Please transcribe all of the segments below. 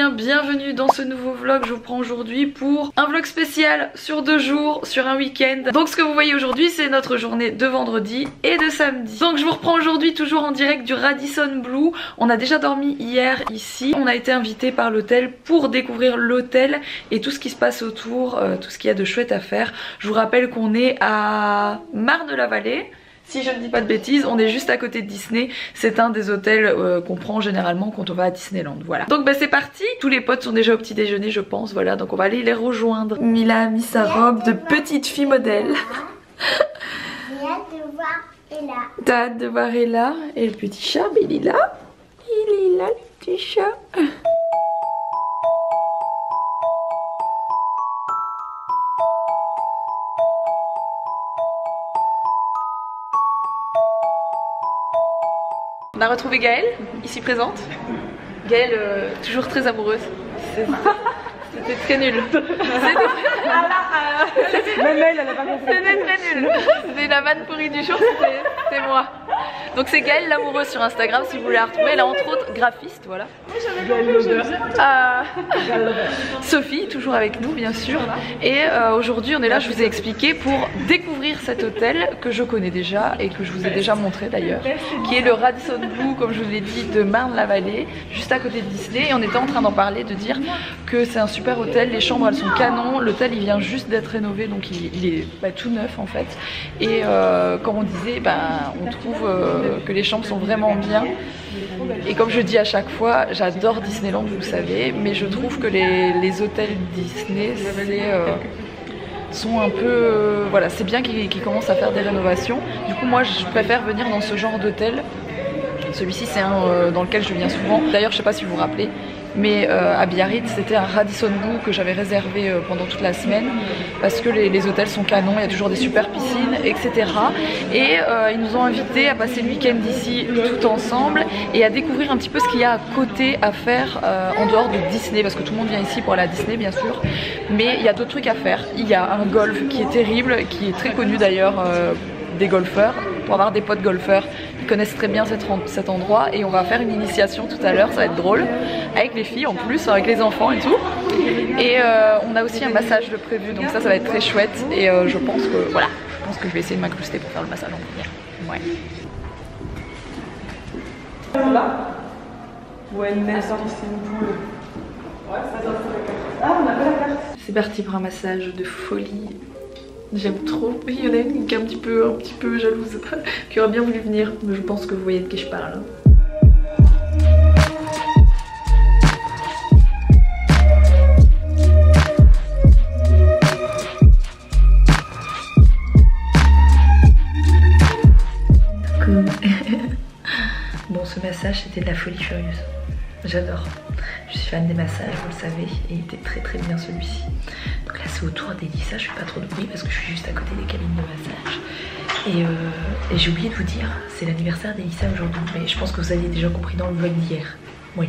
bien, bienvenue dans ce nouveau vlog. Je vous prends aujourd'hui pour un vlog spécial sur 2 jours, sur un week-end. Donc ce que vous voyez aujourd'hui, c'est notre journée de vendredi et de samedi. Donc je vous reprends aujourd'hui toujours en direct du Radisson Blu. On a déjà dormi hier ici. On a été invité par l'hôtel pour découvrir l'hôtel et tout ce qui se passe autour, tout ce qu'il y a de chouette à faire. Je vous rappelle qu'on est à Marne-la-Vallée. Si je ne dis pas de bêtises, on est juste à côté de Disney. C'est un des hôtels qu'on prend généralement quand on va à Disneyland. Voilà. Donc bah c'est parti. Tous les potes sont déjà au petit déjeuner je pense. Voilà, donc on va aller les rejoindre. Mila a mis sa robe de petite fille modèle. J'ai hâte de voir Ella. T'as hâte de voir Ella. Et le petit chat, il est là. Il est là le petit chat. On a retrouvé Gaëlle, ici présente. Gaëlle, toujours très amoureuse. C'était très nul. Même elle a pas compris. C'était très nul. C'était la vanne pourrie du jour, c'était moi. Donc c'est Gaëlle l'amoureuse sur Instagram si vous voulez la retrouver. Elle est entre autres graphiste, voilà. Sophie, toujours avec nous bien sûr. Et aujourd'hui on est là, je vous ai expliqué, pour découvrir cet hôtel que je connais déjà et que je vous ai déjà montré d'ailleurs, qui est le Radisson Blu, comme je vous l'ai dit, de Marne-la-Vallée, juste à côté de Disney. Et on était en train d'en parler, de dire que c'est un super hôtel, les chambres elles sont canon, l'hôtel il vient juste d'être rénové, donc il est tout neuf en fait. Et comme on disait, on trouve que les chambres sont vraiment bien. Et comme je dis à chaque fois, j'adore Disneyland, vous le savez, mais je trouve que les hôtels Disney sont un peu... voilà, c'est bien qu'ils commencent à faire des rénovations. Du coup moi je préfère venir dans ce genre d'hôtel. Celui-ci c'est un dans lequel je viens souvent. D'ailleurs je sais pas si vous vous rappelez, mais à Biarritz c'était un Radisson Blu que j'avais réservé pendant toute la semaine parce que les hôtels sont canons, il y a toujours des super piscines, etc. Et ils nous ont invités à passer le week-end ici tout ensemble et à découvrir un petit peu ce qu'il y a à côté à faire en dehors de Disney, parce que tout le monde vient ici pour aller à Disney bien sûr, mais il y a d'autres trucs à faire. Il y a un golf qui est terrible, qui est très connu d'ailleurs des golfeurs. Pour avoir des potes golfeurs, ils connaissent très bien cet endroit, et on va faire une initiation tout à l'heure, ça va être drôle, avec les filles en plus, avec les enfants et tout. Et on a aussi un massage de prévu, donc ça va être très chouette, et je pense que je vais essayer de m'incruster pour faire le massage en première. Ouais. Là où elle naît, c'est une boule. Ouais, ça doit être la carte. Ah, on a pas la carte. C'est parti pour un massage de folie. J'aime trop. Il y en a une qui est un petit peu jalouse, qui aurait bien voulu venir, mais je pense que vous voyez de qui je parle. Bon, ce massage c'était de la folie furieuse. J'adore. Je suis fan des massages, vous le savez, et il était très très bien celui-ci. Donc là c'est autour d'Elissa, je fais pas trop de bruit parce que je suis juste à côté des cabines de massage. Et j'ai oublié de vous dire, c'est l'anniversaire d'Elissa aujourd'hui, mais je pense que vous aviez déjà compris dans le vlog d'hier. Oui.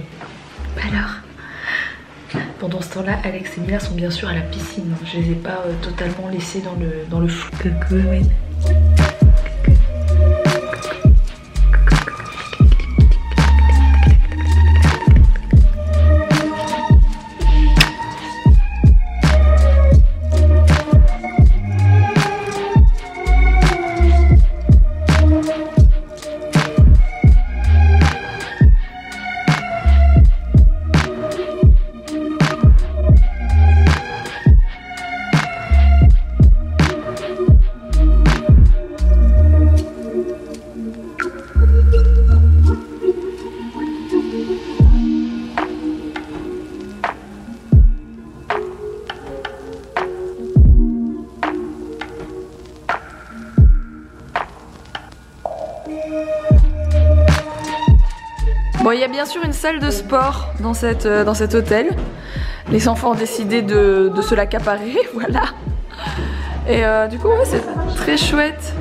Alors, pendant ce temps-là, Alex et Mila sont bien sûr à la piscine. Je les ai pas totalement laissés dans le flou. Coucou, ouais. Bon, il y a bien sûr une salle de sport dans cet hôtel. Les enfants ont décidé de se l'accaparer, voilà. Et du coup, ouais, c'est très chouette.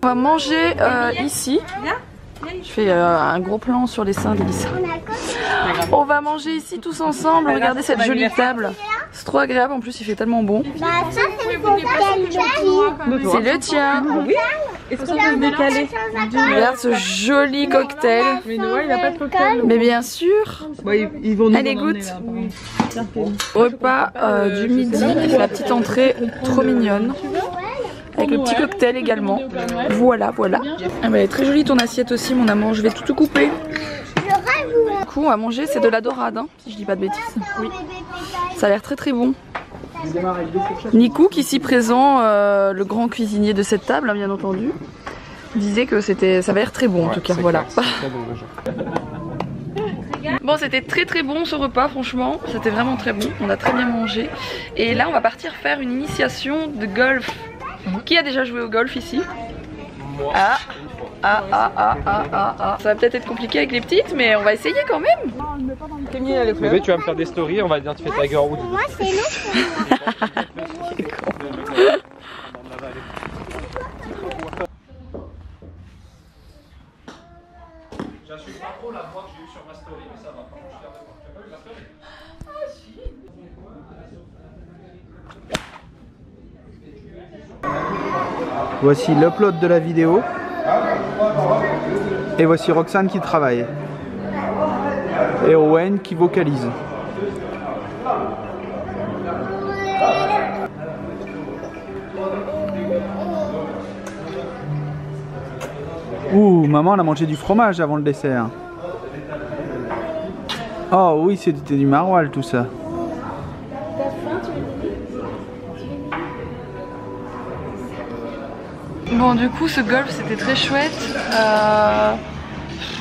On va manger ici. Je fais un gros plan sur les seins d'Elissa. On va manger ici tous ensemble. Regardez cette jolie table. C'est trop agréable, en plus il fait tellement bon. Bah ça c'est le cocktail. C'est le tien. Oui. Est-ce qu'on peut le décaler? Regarde ce joli cocktail. Mais Noah il a pas de cocktail. Mais bien sûr. Bah, ils vont nous Allez, en emmener, goûte. là, apparemment. Repas du midi, la petite entrée trop mignonne. Avec le petit cocktail également. Voilà, voilà. Ah bah, elle est très jolie ton assiette aussi mon amour, je vais tout couper. Du coup on va manger, c'est de la dorade hein, si je dis pas de bêtises. Oui. Ça a l'air très très bon. Nikouk ici présent, le grand cuisinier de cette table hein, bien entendu, disait que ça va l'air très bon en tout cas, voilà. Bon c'était très très bon ce repas franchement, c'était vraiment très bon, on a très bien mangé. Et là on va partir faire une initiation de golf. Qui a déjà joué au golf ici? Ça va peut-être être compliqué avec les petites mais on va essayer quand même. Bébé tu vas me faire des stories, on va dire tu fais Tiger Woods. Moi c'est long. J'assume pas trop la voix que j'ai eue sur ma story mais ça va. Tu n'as pas vu la story? Voici l'upload de la vidéo. Et voici Roxane qui travaille. Et Owen qui vocalise. Ouh, maman elle a mangé du fromage avant le dessert. Oh oui, c'était du maroilles tout ça. Bon du coup ce golf c'était très chouette.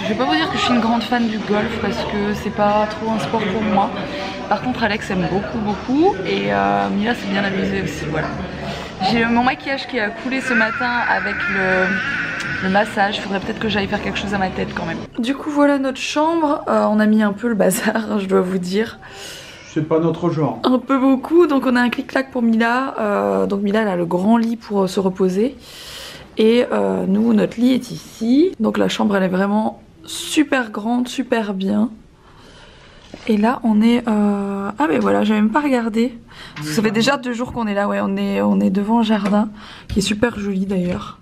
Je vais pas vous dire que je suis une grande fan du golf parce que c'est pas trop un sport pour moi. Par contre Alex aime beaucoup et Mila s'est bien amusée aussi, voilà. J'ai mon maquillage qui a coulé ce matin avec le massage, il faudrait peut-être que j'aille faire quelque chose à ma tête quand même. Du coup voilà notre chambre, on a mis un peu le bazar je dois vous dire. C'est pas notre genre. Un peu beaucoup, donc on a un clic-clac pour Mila, donc Mila elle a le grand lit pour se reposer. Et nous notre lit est ici, donc la chambre elle est vraiment super grande, super bien. Et là on est... Ah mais voilà, j'ai même pas regardé. Parce que ça fait déjà 2 jours qu'on est là, ouais, on est devant un jardin qui est super joli d'ailleurs.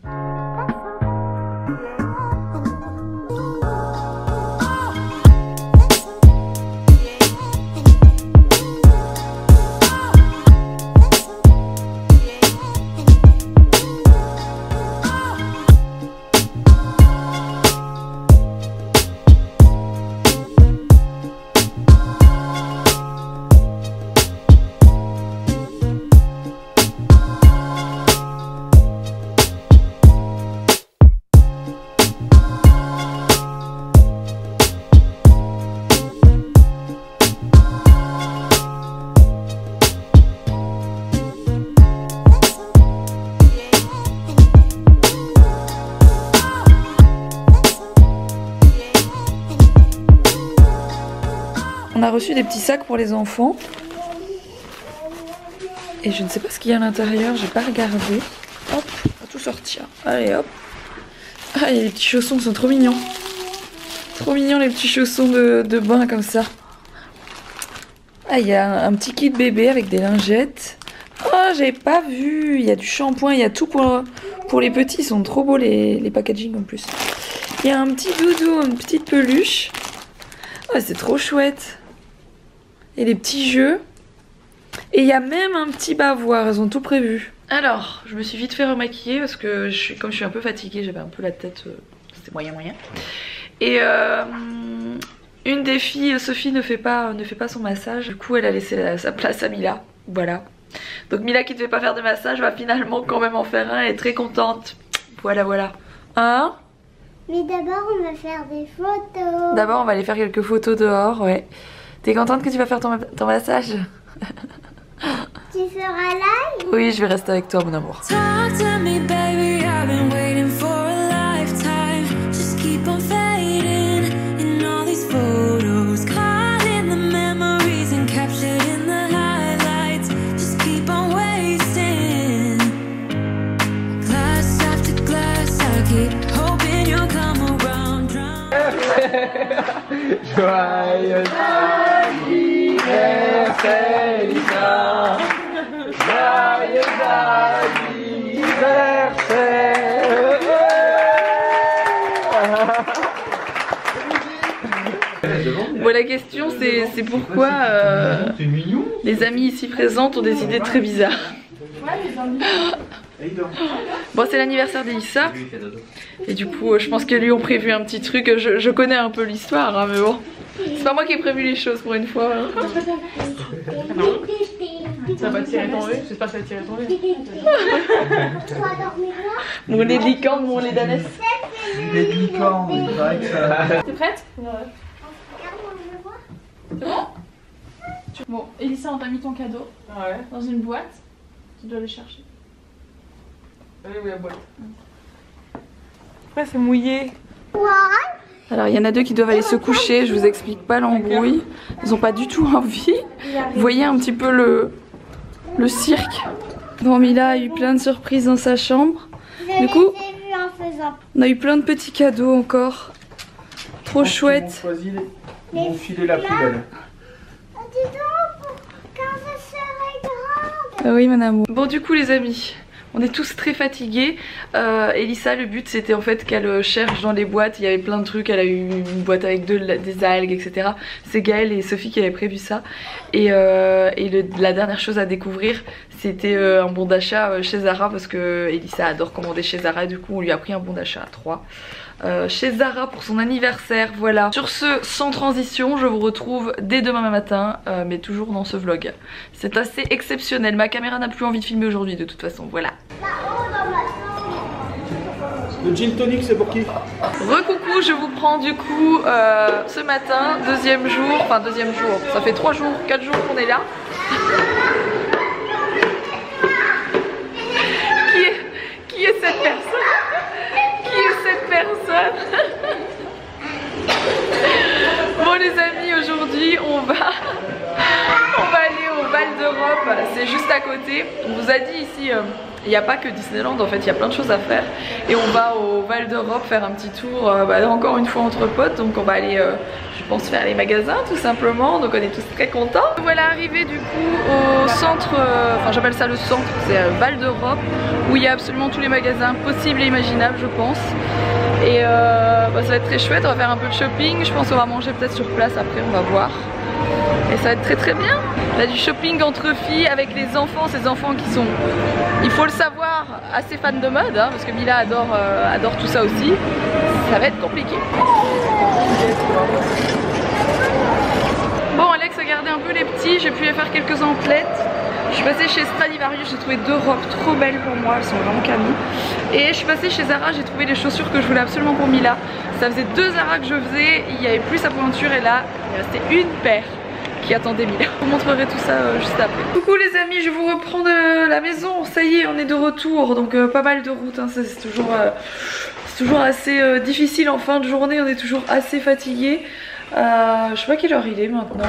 On a reçu des petits sacs pour les enfants. Et je ne sais pas ce qu'il y a à l'intérieur, j'ai pas regardé. Hop, on va tout sortir. Allez hop. Ah, et les petits chaussons sont trop mignons. Trop mignons les petits chaussons de bain comme ça. Ah, il y a un petit kit bébé avec des lingettes. Oh, j'avais pas vu. Il y a du shampoing, il y a tout pour les petits. Ils sont trop beaux les packaging en plus. Il y a un petit doudou, une petite peluche. Oh, c'est trop chouette. Et les petits jeux. Et il y a même un petit bavoir, ils ont tout prévu. Alors, je me suis vite fait remaquiller parce que comme je suis un peu fatiguée, j'avais un peu la tête, c'était moyen. Et une des filles, Sophie, ne fait pas son massage. Du coup, elle a laissé sa place à Mila. Voilà. Donc Mila qui ne devait pas faire de massage va finalement quand même en faire un. Elle est très contente. Voilà. Hein? Mais d'abord on va faire des photos. D'abord on va aller faire quelques photos dehors, ouais. T'es contente que tu vas faire ton massage? Tu seras là? Oui, je vais rester avec toi mon amour. Joyeux anniversaire, Elisa. Joyeux anniversaire. Bon, la question c'est pourquoi les amis ici présentes ont des idées très bizarres. Bon, c'est l'anniversaire d'Elissa et du coup je pense que lui ont prévu un petit truc. Je connais un peu l'histoire hein, mais bon, c'est pas moi qui ai prévu les choses pour une fois. Ça va tirer ton œil, j'espère que ça va tirer ton œil. Mon lait de licorne, mon lait d'ânesse. Les licornes, c'est vrai que ça... T'es prête? C'est bon? Bon, Elissa, on t'a mis ton cadeau dans une boîte. Tu dois aller chercher. Allez, oui, la boîte. Après, c'est mouillé. Alors il y en a deux qui doivent aller se coucher, je vous explique pas l'embrouille. Ils ont pas du tout envie. Vous voyez un petit peu le cirque. Bon, Mila a eu plein de surprises dans sa chambre. Du coup, on a eu plein de petits cadeaux encore. Trop chouette. Ils vont filer la poubelle. Dis donc, quand je serai grande. Ah oui mon amour. Bon du coup les amis, on est tous très fatigués. Elissa, le but c'était en fait qu'elle cherche dans les boîtes. Il y avait plein de trucs, elle a eu une boîte avec des algues etc. C'est Gaëlle et Sophie qui avaient prévu ça. Et la dernière chose à découvrir c'était un bon d'achat chez Zara, parce que Elissa adore commander chez Zara et du coup on lui a pris un bon d'achat à 3 chez Zara pour son anniversaire. Voilà. Sur ce, sans transition, je vous retrouve dès demain matin, mais toujours dans ce vlog. C'est assez exceptionnel. Ma caméra n'a plus envie de filmer aujourd'hui de toute façon. Voilà. Le gin tonic, c'est pour qui? Recoucou, je vous prends du coup ce matin, deuxième jour, ça fait 3 jours, 4 jours qu'on est là. Qui est cette personne? Qui est cette personne? Bon les amis, aujourd'hui on va aller au Val d'Europe, c'est juste à côté. On vous a dit ici, il n'y a pas que Disneyland en fait, il y a plein de choses à faire. Et on va au Val d'Europe faire un petit tour, encore une fois entre potes. Donc on va aller, je pense, faire les magasins tout simplement. Donc on est tous très contents. Voilà, arrivé du coup au centre, enfin j'appelle ça le centre, c'est Val d'Europe, où il y a absolument tous les magasins possibles et imaginables je pense. Et ça va être très chouette, on va faire un peu de shopping. Je pense qu'on va manger peut-être sur place après, on va voir. Et ça va être très très bien. Là du shopping entre filles avec les enfants, ces enfants qui sont, il faut le savoir, assez fans de mode hein, parce que Mila adore tout ça aussi. Ça va être compliqué. Bon, Alex a gardé un peu les petits, j'ai pu les faire quelques emplettes. Je suis passée chez Stradivarius, j'ai trouvé 2 robes trop belles pour moi, elles sont vraiment camies. Et je suis passée chez Zara, j'ai trouvé les chaussures que je voulais absolument pour Mila. Ça faisait 2 Zara que je faisais, il n'y avait plus sa pointure et là, il restait une paire qui attendait Mila. Je vous montrerai tout ça juste après. Coucou les amis, je vous reprends de la maison. Ça y est, on est de retour, donc pas mal de route, hein. C'est toujours assez difficile en fin de journée, on est toujours assez fatigué. Je sais pas quelle heure il est maintenant.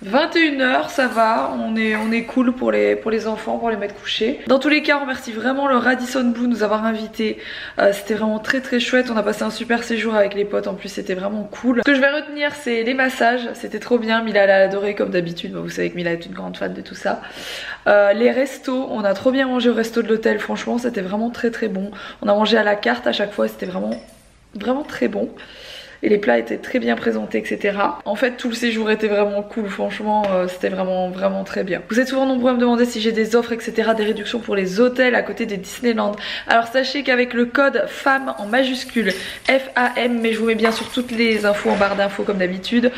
21h, ça va, on est cool pour les enfants, pour les mettre couchés. Dans tous les cas, on remercie vraiment le Radisson Blu de nous avoir invités. C'était vraiment très très chouette, on a passé un super séjour avec les potes, en plus c'était vraiment cool. Ce que je vais retenir, c'est les massages, c'était trop bien, Mila l'a adoré comme d'habitude, vous savez que Mila est une grande fan de tout ça. Les restos, on a trop bien mangé au resto de l'hôtel, franchement c'était vraiment très très bon. On a mangé à la carte à chaque fois, c'était vraiment très bon. Et les plats étaient très bien présentés, etc. En fait, tout le séjour était vraiment cool, franchement, c'était vraiment très bien. Vous êtes souvent nombreux à me demander si j'ai des offres, etc., des réductions pour les hôtels à côté des Disneyland. Alors sachez qu'avec le code FAM en majuscule, FAM, mais je vous mets bien sûr toutes les infos en barre d'infos comme d'habitude,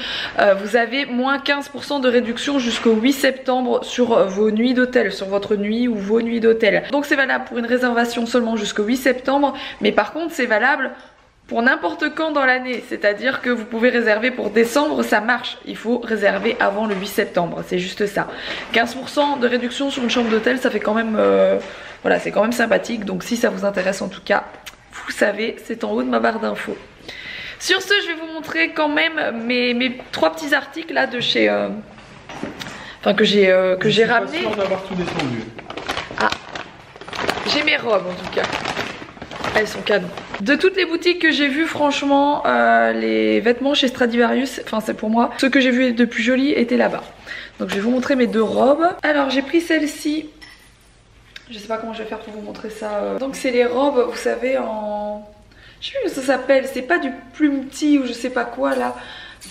vous avez moins 15% de réduction jusqu'au 8 septembre sur vos nuits d'hôtel, sur votre nuit ou vos nuits d'hôtel. Donc c'est valable pour une réservation seulement jusqu'au 8 septembre, mais par contre c'est valable pour n'importe quand dans l'année, c'est-à-dire que vous pouvez réserver pour décembre, ça marche. Il faut réserver avant le 8 septembre, c'est juste ça. 15% de réduction sur une chambre d'hôtel, ça fait quand même, voilà, c'est quand même sympathique. Donc si ça vous intéresse en tout cas, vous savez, c'est en haut de ma barre d'infos. Sur ce, je vais vous montrer quand même mes 3 petits articles là de chez, enfin que j'ai ramené. D'avoir tout descendu. Ah, j'ai mes robes en tout cas. elles sont canon. De toutes les boutiques que j'ai vues, franchement, les vêtements chez Stradivarius, enfin c'est pour moi, ceux que j'ai vus de plus jolis étaient là-bas. Donc je vais vous montrer mes deux robes. Alors j'ai pris celle-ci. Je sais pas comment je vais faire pour vous montrer ça. Donc c'est les robes, vous savez, en... Je sais plus comment ça s'appelle, c'est pas du plume petit ou je sais pas quoi là.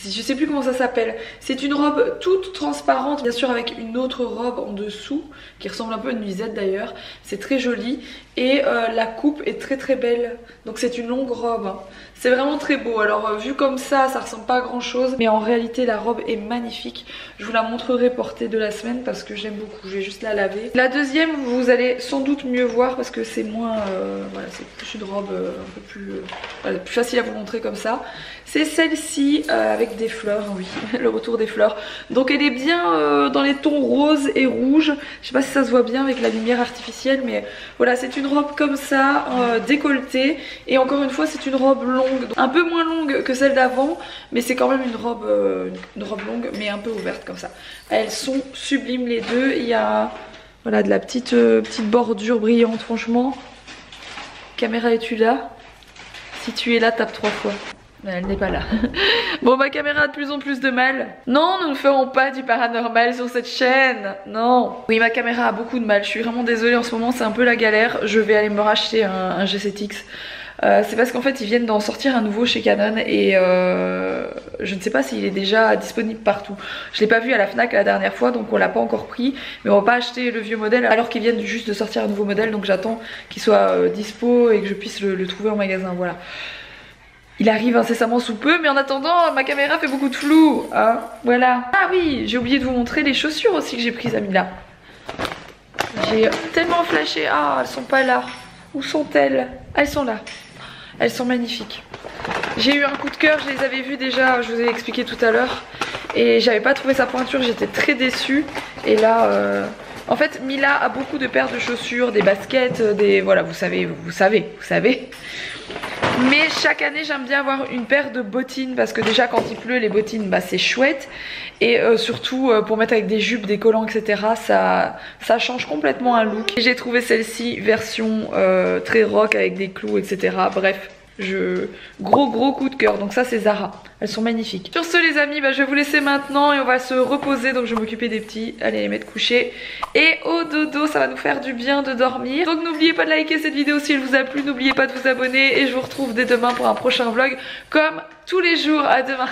Je sais plus comment ça s'appelle. C'est une robe toute transparente, bien sûr avec une autre robe en dessous qui ressemble un peu à une nuisette d'ailleurs. C'est très joli et la coupe est très très belle. Donc c'est une longue robe. C'est vraiment très beau. Alors vu comme ça ressemble pas à grand chose, mais en réalité la robe est magnifique. Je vous la montrerai portée de la semaine parce que j'aime beaucoup. Je vais juste la laver. La deuxième, vous allez sans doute mieux voir parce que c'est moins... voilà, c'est plus une robe un peu plus, voilà, plus facile à vous montrer comme ça. C'est celle-ci avec des fleurs, oui, le retour des fleurs. Donc elle est bien dans les tons roses et rouges. Je sais pas si ça se voit bien avec la lumière artificielle, mais voilà, c'est une robe comme ça, décolletée. Et encore une fois, c'est une robe longue, un peu moins longue que celle d'avant, mais c'est quand même une robe longue, mais un peu ouverte comme ça. Elles sont sublimes les deux. Il y a voilà, de la petite bordure brillante, franchement. Caméra, es-tu là? Si tu es là, tape 3 fois. Elle n'est pas là. Bon, ma caméra a de plus en plus de mal. Non, nous ne ferons pas du paranormal sur cette chaîne. Non. Oui, ma caméra a beaucoup de mal. Je suis vraiment désolée en ce moment, c'est un peu la galère. Je vais aller me racheter un G7X. C'est parce qu'en fait ils viennent d'en sortir un nouveau chez Canon et je ne sais pas s'il est déjà disponible partout. Je l'ai pas vu à la Fnac la dernière fois, donc on l'a pas encore pris, mais on va pas acheter le vieux modèle alors qu'ils viennent juste de sortir un nouveau modèle, donc j'attends qu'il soit dispo et que je puisse le trouver en magasin. Voilà. Il arrive incessamment sous peu, mais en attendant ma caméra fait beaucoup de flou, hein. Voilà. Ah oui, j'ai oublié de vous montrer les chaussures aussi que j'ai prises à Mila. J'ai tellement flashé. Ah, elles sont pas là. Où sont-elles? Elles sont là. Elles sont magnifiques. J'ai eu un coup de cœur, je les avais vues déjà, je vous ai expliqué tout à l'heure. Et j'avais pas trouvé sa pointure, j'étais très déçue. Et là, en fait, Mila a beaucoup de paires de chaussures, des baskets, des... Voilà, vous savez. Mais chaque année j'aime bien avoir une paire de bottines parce que déjà quand il pleut les bottines bah, c'est chouette. Et surtout pour mettre avec des jupes, des collants etc, ça change complètement un look. J'ai trouvé celle-ci version très rock avec des clous etc. Bref, gros coup de cœur. Donc ça c'est Zara, elles sont magnifiques. Sur ce les amis, bah, je vais vous laisser maintenant et on va se reposer. Donc je vais m'occuper des petits, aller les mettre couchés et au dodo, ça va nous faire du bien de dormir. Donc n'oubliez pas de liker cette vidéo si elle vous a plu, n'oubliez pas de vous abonner et je vous retrouve dès demain pour un prochain vlog comme tous les jours. À demain.